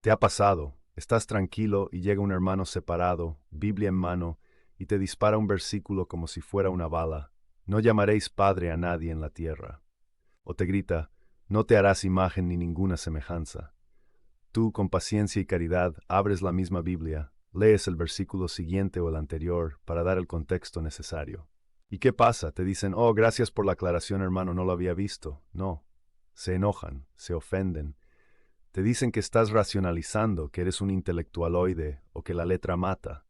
¿Te ha pasado? Estás tranquilo y llega un hermano separado, Biblia en mano, y te dispara un versículo como si fuera una bala. No llamaréis padre a nadie en la tierra. O te grita, no te harás imagen ni ninguna semejanza. Tú, con paciencia y caridad, abres la misma Biblia, lees el versículo siguiente o el anterior para dar el contexto necesario. ¿Y qué pasa? Te dicen, oh, gracias por la aclaración, hermano, no lo había visto. No. Se enojan, se ofenden. Te dicen que estás racionalizando, que eres un intelectualoide o que la letra mata.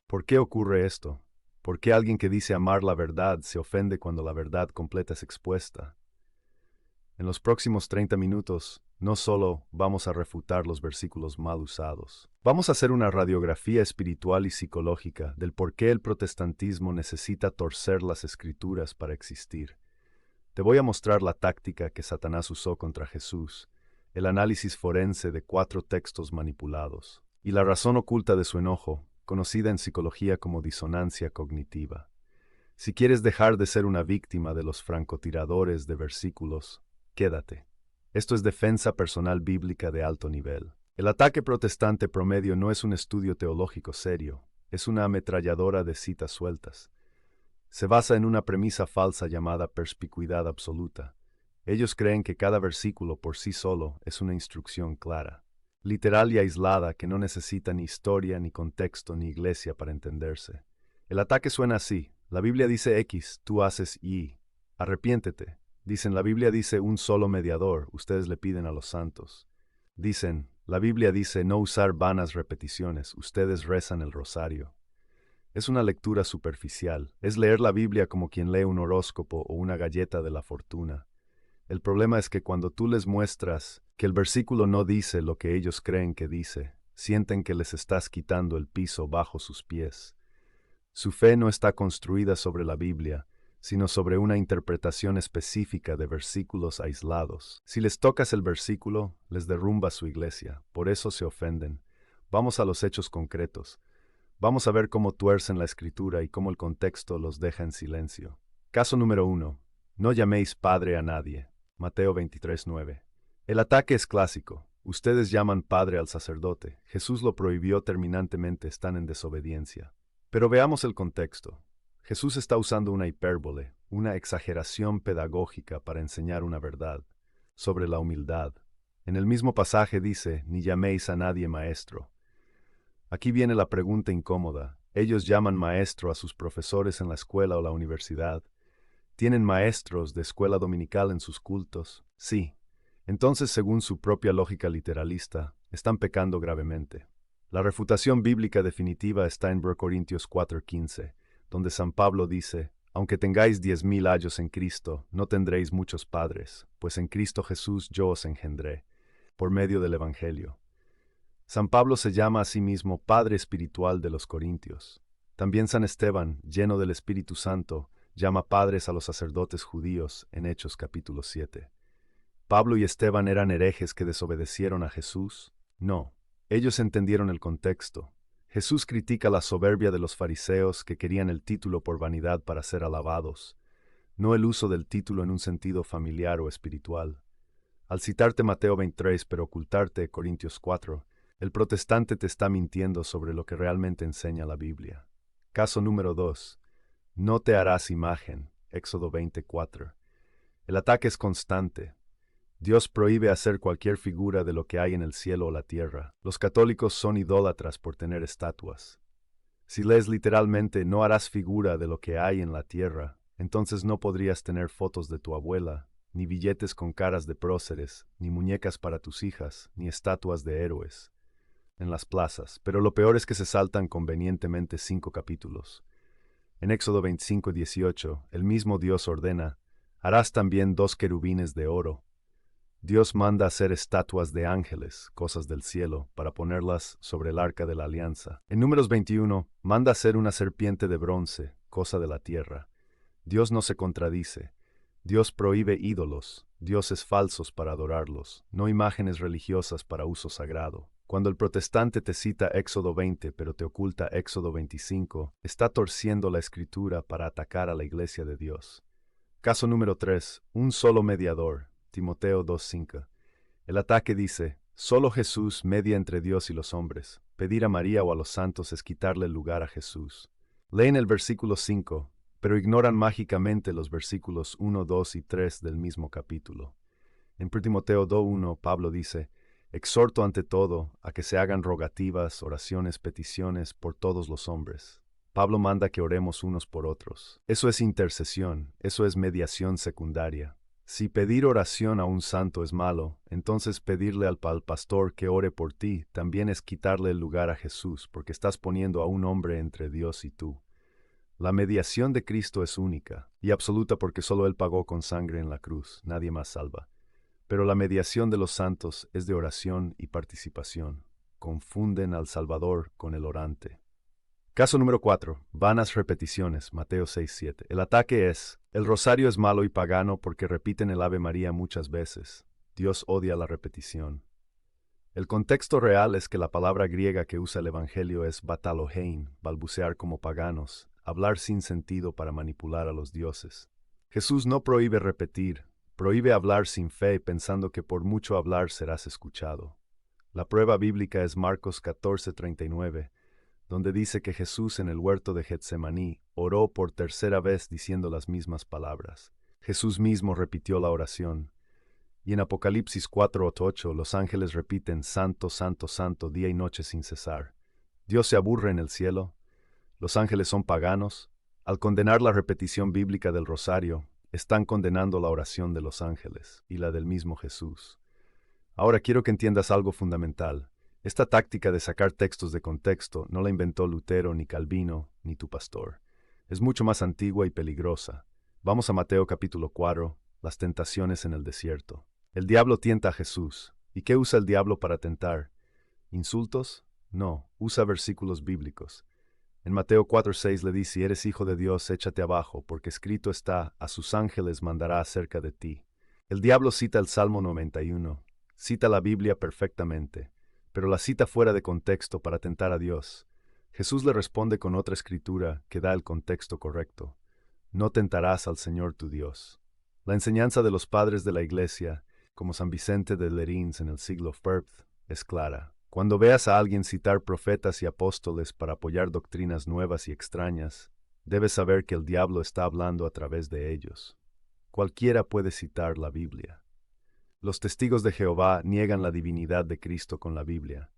¿Por qué ocurre esto? ¿Por qué alguien que dice amar la verdad se ofende cuando la verdad completa es expuesta? En los próximos 30 minutos, no solo vamos a refutar los versículos mal usados, vamos a hacer una radiografía espiritual y psicológica del por qué el protestantismo necesita torcer las escrituras para existir. Te voy a mostrar la táctica que Satanás usó contra Jesús, el análisis forense de 4 textos manipulados, y la razón oculta de su enojo, conocida en psicología como disonancia cognitiva. Si quieres dejar de ser una víctima de los francotiradores de versículos, quédate. Esto es defensa personal bíblica de alto nivel. El ataque protestante promedio no es un estudio teológico serio, es una ametralladora de citas sueltas. Se basa en una premisa falsa llamada perspicuidad absoluta. Ellos creen que cada versículo por sí solo es una instrucción clara, literal y aislada que no necesita ni historia, ni contexto, ni iglesia para entenderse. El ataque suena así. La Biblia dice X, tú haces Y. Arrepiéntete. Dicen, la Biblia dice un solo mediador, ustedes le piden a los santos. Dicen, la Biblia dice no usar vanas repeticiones, ustedes rezan el rosario. Es una lectura superficial, es leer la Biblia como quien lee un horóscopo o una galleta de la fortuna. El problema es que cuando tú les muestras que el versículo no dice lo que ellos creen que dice, sienten que les estás quitando el piso bajo sus pies. Su fe no está construida sobre la Biblia, sino sobre una interpretación específica de versículos aislados. Si les tocas el versículo, les derrumba su iglesia, por eso se ofenden. Vamos a los hechos concretos. Vamos a ver cómo tuercen la escritura y cómo el contexto los deja en silencio. Caso número 1. No llaméis padre a nadie. Mateo 23:9. El ataque es clásico. Ustedes llaman padre al sacerdote. Jesús lo prohibió terminantemente, están en desobediencia. Pero veamos el contexto. Jesús está usando una hipérbole, una exageración pedagógica para enseñar una verdad sobre la humildad. En el mismo pasaje dice, ni llaméis a nadie maestro. Aquí viene la pregunta incómoda. Ellos llaman maestro a sus profesores en la escuela o la universidad. ¿Tienen maestros de escuela dominical en sus cultos? Sí. Entonces, según su propia lógica literalista, están pecando gravemente. La refutación bíblica definitiva está en 1 Corintios 4:15, donde San Pablo dice, aunque tengáis 10,000 años en Cristo, no tendréis muchos padres, pues en Cristo Jesús yo os engendré, por medio del Evangelio. San Pablo se llama a sí mismo Padre Espiritual de los Corintios. También San Esteban, lleno del Espíritu Santo, llama padres a los sacerdotes judíos en Hechos capítulo 7. ¿Pablo y Esteban eran herejes que desobedecieron a Jesús? No. Ellos entendieron el contexto. Jesús critica la soberbia de los fariseos que querían el título por vanidad para ser alabados, no el uso del título en un sentido familiar o espiritual. Al citarte Mateo 23 pero ocultarte Corintios 4, el protestante te está mintiendo sobre lo que realmente enseña la Biblia. Caso número 2. No te harás imagen. Éxodo 24. El ataque es constante. Dios prohíbe hacer cualquier figura de lo que hay en el cielo o la tierra. Los católicos son idólatras por tener estatuas. Si lees literalmente no harás figura de lo que hay en la tierra, entonces no podrías tener fotos de tu abuela, ni billetes con caras de próceres, ni muñecas para tus hijas, ni estatuas de héroes en las plazas, pero lo peor es que se saltan convenientemente 5 capítulos. En Éxodo 25:18, el mismo Dios ordena, harás también 2 querubines de oro. Dios manda hacer estatuas de ángeles, cosas del cielo, para ponerlas sobre el arca de la alianza. En Números 21, manda hacer una serpiente de bronce, cosa de la tierra. Dios no se contradice. Dios prohíbe ídolos, dioses falsos para adorarlos, no imágenes religiosas para uso sagrado. Cuando el protestante te cita Éxodo 20 pero te oculta Éxodo 25, está torciendo la escritura para atacar a la iglesia de Dios. Caso número 3. Un solo mediador. Timoteo 2:5. El ataque dice, Solo Jesús media entre Dios y los hombres. Pedir a María o a los santos es quitarle el lugar a Jesús. Leen el versículo 5, pero ignoran mágicamente los versículos 1, 2 y 3 del mismo capítulo. En 1 Timoteo 2:1, Pablo dice: exhorto ante todo a que se hagan rogativas, oraciones, peticiones por todos los hombres. Pablo manda que oremos unos por otros. Eso es intercesión, eso es mediación secundaria. Si pedir oración a un santo es malo, entonces pedirle al pastor que ore por ti también es quitarle el lugar a Jesús, porque estás poniendo a un hombre entre Dios y tú. La mediación de Cristo es única y absoluta porque solo Él pagó con sangre en la cruz, nadie más salva. Pero la mediación de los santos es de oración y participación. Confunden al Salvador con el orante. Caso número 4. Vanas repeticiones. Mateo 6:7. El ataque es: el rosario es malo y pagano porque repiten el Ave María muchas veces. Dios odia la repetición. El contexto real es que la palabra griega que usa el Evangelio es batalogein, balbucear como paganos, hablar sin sentido para manipular a los dioses. Jesús no prohíbe repetir, prohíbe hablar sin fe pensando que por mucho hablar serás escuchado. La prueba bíblica es Marcos 14:39, donde dice que Jesús en el huerto de Getsemaní oró por tercera vez diciendo las mismas palabras. Jesús mismo repitió la oración. Y en Apocalipsis 4:8 los ángeles repiten: Santo, Santo, Santo, día y noche sin cesar. ¿Dios se aburre en el cielo? ¿Los ángeles son paganos? Al condenar la repetición bíblica del rosario, están condenando la oración de los ángeles y la del mismo Jesús. Ahora quiero que entiendas algo fundamental. Esta táctica de sacar textos de contexto no la inventó Lutero, ni Calvino, ni tu pastor. Es mucho más antigua y peligrosa. Vamos a Mateo capítulo 4, las tentaciones en el desierto. El diablo tienta a Jesús. ¿Y qué usa el diablo para tentar? ¿Insultos? No, usa versículos bíblicos. En Mateo 4:6 le dice: si eres hijo de Dios, échate abajo, porque escrito está: a sus ángeles mandará acerca de ti. El diablo cita el Salmo 91, cita la Biblia perfectamente, pero la cita fuera de contexto para tentar a Dios. Jesús le responde con otra escritura que da el contexto correcto: no tentarás al Señor tu Dios. La enseñanza de los padres de la Iglesia, como San Vicente de Lerins en el siglo IV, es clara. Cuando veas a alguien citar profetas y apóstoles para apoyar doctrinas nuevas y extrañas, debes saber que el diablo está hablando a través de ellos. Cualquiera puede citar la Biblia. Los testigos de Jehová niegan la divinidad de Cristo con la Biblia.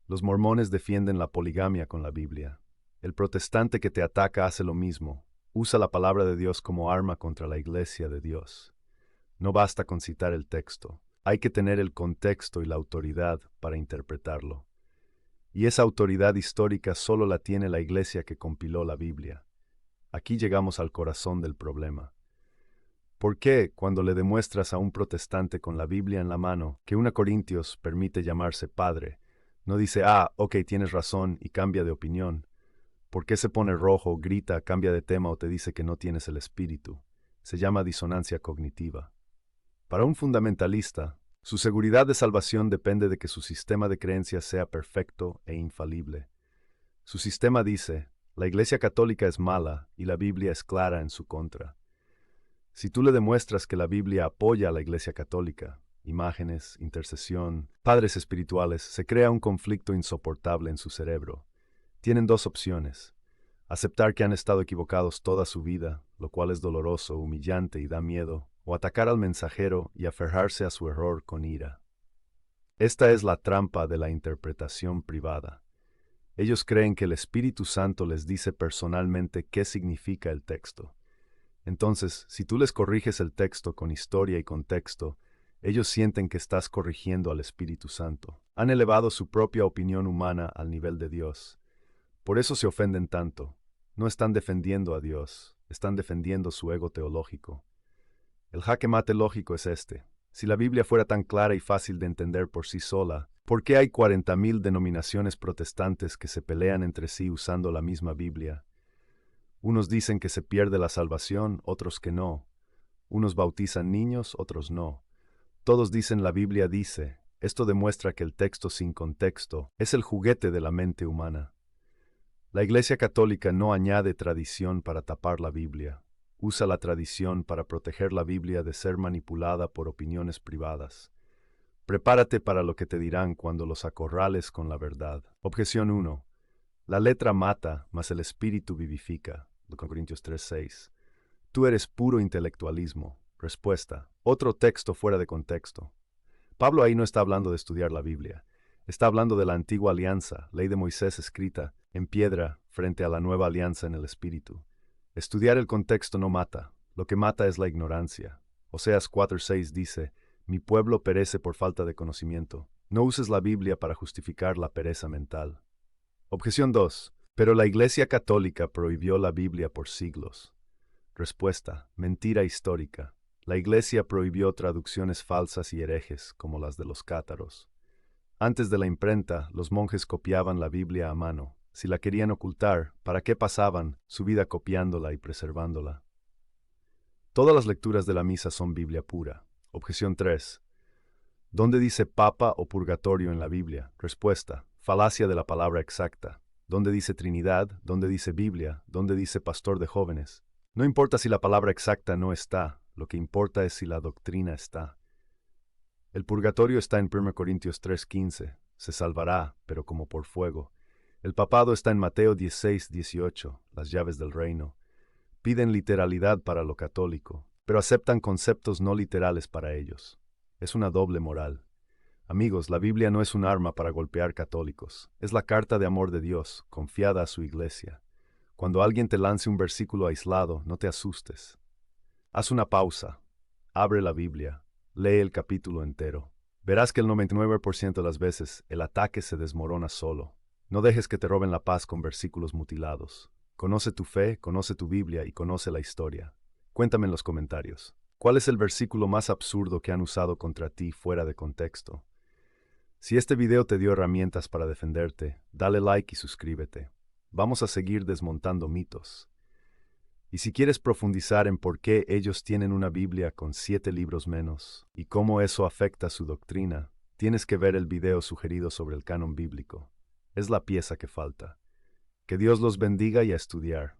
Los mormones defienden la poligamia con la Biblia. El protestante que te ataca hace lo mismo. Usa la palabra de Dios como arma contra la Iglesia de Dios. No basta con citar el texto. Hay que tener el contexto y la autoridad para interpretarlo. Y esa autoridad histórica solo la tiene la Iglesia que compiló la Biblia. Aquí llegamos al corazón del problema. ¿Por qué, cuando le demuestras a un protestante con la Biblia en la mano que 1 Corintios permite llamarse padre, no dice: ok, tienes razón, y cambia de opinión? ¿Por qué se pone rojo, grita, cambia de tema o te dice que no tienes el espíritu? Se llama disonancia cognitiva. Para un fundamentalista, su seguridad de salvación depende de que su sistema de creencias sea perfecto e infalible. Su sistema dice: la Iglesia Católica es mala y la Biblia es clara en su contra. Si tú le demuestras que la Biblia apoya a la Iglesia Católica, imágenes, intercesión, padres espirituales, se crea un conflicto insoportable en su cerebro. Tienen dos opciones: aceptar que han estado equivocados toda su vida, lo cual es doloroso, humillante y da miedo, o atacar al mensajero y aferrarse a su error con ira. Esta es la trampa de la interpretación privada. Ellos creen que el Espíritu Santo les dice personalmente qué significa el texto. Entonces, si tú les corriges el texto con historia y contexto, ellos sienten que estás corrigiendo al Espíritu Santo. Han elevado su propia opinión humana al nivel de Dios. Por eso se ofenden tanto. No están defendiendo a Dios, están defendiendo su ego teológico. El jaque mate lógico es este: si la Biblia fuera tan clara y fácil de entender por sí sola, ¿por qué hay 40,000 denominaciones protestantes que se pelean entre sí usando la misma Biblia? Unos dicen que se pierde la salvación, otros que no. Unos bautizan niños, otros no. Todos dicen la Biblia dice. Esto demuestra que el texto sin contexto es el juguete de la mente humana. La Iglesia Católica no añade tradición para tapar la Biblia. Usa la tradición para proteger la Biblia de ser manipulada por opiniones privadas. Prepárate para lo que te dirán cuando los acorrales con la verdad. Objeción 1. La letra mata, mas el espíritu vivifica. Corintios 3:6. Tú eres puro intelectualismo. Respuesta. Otro texto fuera de contexto. Pablo ahí no está hablando de estudiar la Biblia. Está hablando de la antigua alianza, ley de Moisés escrita en piedra frente a la nueva alianza en el espíritu. Estudiar el contexto no mata. Lo que mata es la ignorancia. Oseas 4:6 dice, mi pueblo perece por falta de conocimiento. No uses la Biblia para justificar la pereza mental. Objeción 2. Pero la Iglesia Católica prohibió la Biblia por siglos. Respuesta. Mentira histórica. La Iglesia prohibió traducciones falsas y herejes, como las de los cátaros. Antes de la imprenta, los monjes copiaban la Biblia a mano. Si la querían ocultar, ¿para qué pasaban su vida copiándola y preservándola? Todas las lecturas de la misa son Biblia pura. Objeción 3. ¿Dónde dice papa o purgatorio en la Biblia? Respuesta. Falacia de la palabra exacta. ¿Dónde dice Trinidad? ¿Dónde dice Biblia? ¿Dónde dice pastor de jóvenes? No importa si la palabra exacta no está, lo que importa es si la doctrina está. El purgatorio está en 1 Corintios 3:15. Se salvará, pero como por fuego. El papado está en Mateo 16:18, las llaves del reino. Piden literalidad para lo católico, pero aceptan conceptos no literales para ellos. Es una doble moral. Amigos, la Biblia no es un arma para golpear católicos. Es la carta de amor de Dios, confiada a su iglesia. Cuando alguien te lance un versículo aislado, no te asustes. Haz una pausa. Abre la Biblia. Lee el capítulo entero. Verás que el 99% de las veces el ataque se desmorona solo. No dejes que te roben la paz con versículos mutilados. Conoce tu fe, conoce tu Biblia y conoce la historia. Cuéntame en los comentarios. ¿Cuál es el versículo más absurdo que han usado contra ti fuera de contexto? Si este video te dio herramientas para defenderte, dale like y suscríbete. Vamos a seguir desmontando mitos. Y si quieres profundizar en por qué ellos tienen una Biblia con 7 libros menos y cómo eso afecta su doctrina, tienes que ver el video sugerido sobre el canon bíblico. Es la pieza que falta. Que Dios los bendiga y a estudiar.